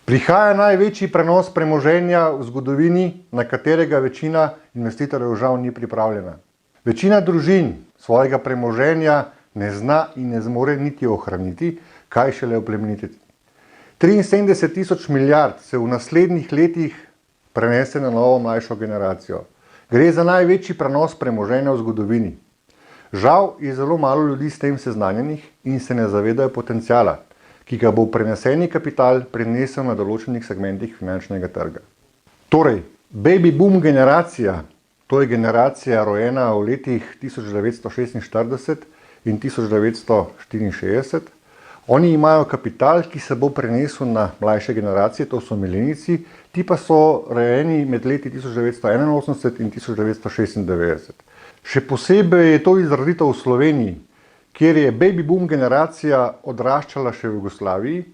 Prihaja največji prenos premoženja v zgodovini, na katerega večina investitorjev žal ni pripravljena. Večina družin svojega premoženja ne zna in ne zmore niti ohraniti, kaj šele oplemenititi. 73 tisoč milijard se v naslednjih letih prenese na novo mlajšo generacijo. Gre za največji prenos premoženja v zgodovini. Žal je zelo malo ljudi s tem seznanjenih in se ne zavedajo potenciala, ki ga bo preneseni kapital prenesel na določenih segmentih finančnega trga. Torej, baby boom generacija, to je generacija rojena v letih 1946 in 1964, oni imajo kapital, ki se bo prenesel na mlajše generacije, to so milenijci, ti pa so rojeni med leti 1981 in 1996. Še posebej je to izrazito v Sloveniji, kjer je baby boom generacija odraščala še v Jugoslaviji.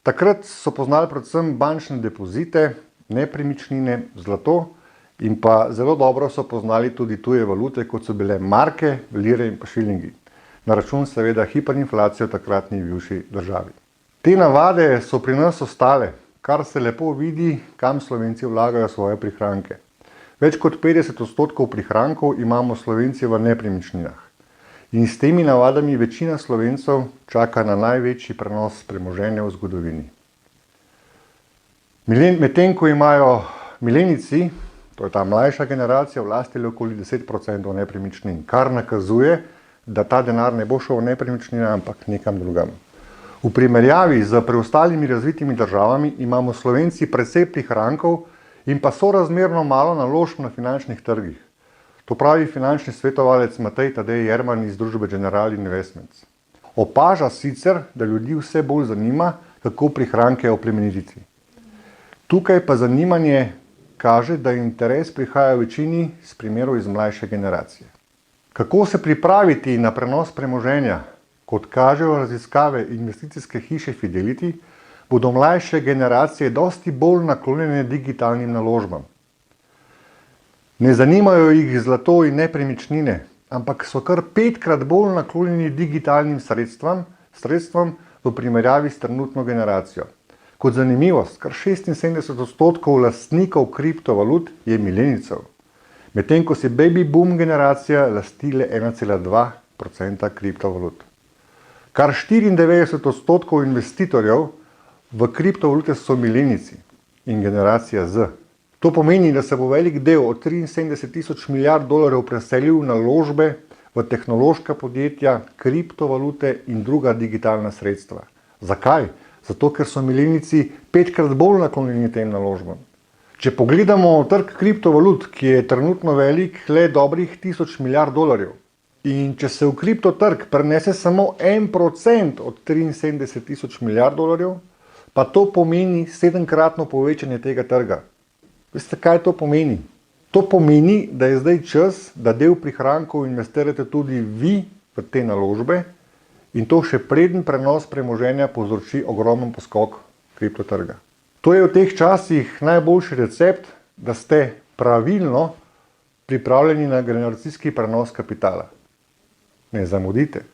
Takrat so poznali predvsem bančne depozite, nepremičnine, zlato in pa zelo dobro so poznali tudi tuje valute, kot so bile marke, lire in pa šilingi. Na račun seveda hiperinflacije v takratni bivši državi. Te navade so pri nas ostale, kar se lepo vidi, kam Slovenci vlagajo svoje prihranke. Več kot 50% prihrankov imamo Slovenci v nepremičninah. In s temi navadami večina Slovencev čaka na največji prenos premoženja v zgodovini. Medtem ko imajo milenijci, to je ta mlajša generacija, v lasti le okoli 10% nepremičnin, kar nakazuje, da ta denar ne bo šel v nepremičnine, ampak nekam drugam. V primerjavi z preostalimi razvitimi državami imamo Slovenci precej prihrankov in pa sorazmerno malo naložb na finančnih trgih. To pravi finančni svetovalec Matej Tadej Jerman iz družbe General Investments. Opaža sicer, da ljudi vse bolj zanima, kako prihranke oplemenititi. Tukaj pa zanimanje kaže, da interes prihaja v večini s primerov iz mlajše generacije. Kako se pripraviti na prenos premoženja? Kot kažejo raziskave investicijske hiše Fidelity, bodo mlajše generacije dosti bolj naklonjene digitalnim naložbam. Ne zanimajo jih zlato in nepremičnine, ampak so kar 5-krat bolj naklonjeni digitalnim sredstvom v primerjavi s trenutno generacijo. Kot zanimivost, kar 76% lastnikov kriptovalut je milenijcev, medtem ko si baby boom generacija lasti le 1,2% kriptovalut. Kar 94% investitorjev v kriptovalute so milenijci in generacija Z. To pomeni, da se bo velik del od 73 tisoč milijard dolarjev preselil na naložbe v tehnološka podjetja, kriptovalute in druga digitalna sredstva. Zakaj? Zato, ker so milenijci 5-krat bolj naklonjeni tem naložbam. Če pogledamo trg kriptovalut, ki je trenutno velik le dobrih 1000 milijard dolarjev, in če se v kriptotrg prenese samo 1% od 73 tisoč milijard dolarjev, pa to pomeni 7-kratno povečanje tega trga. Veste, kaj to pomeni? To pomeni, da je zdaj čas, da del prihrankov investirate tudi vi v te naložbe in to še preden prenos premoženja povzroči ogromen poskok kriptotrga. To je v teh časih najboljši recept, da ste pravilno pripravljeni na generacijski prenos kapitala. Ne zamudite.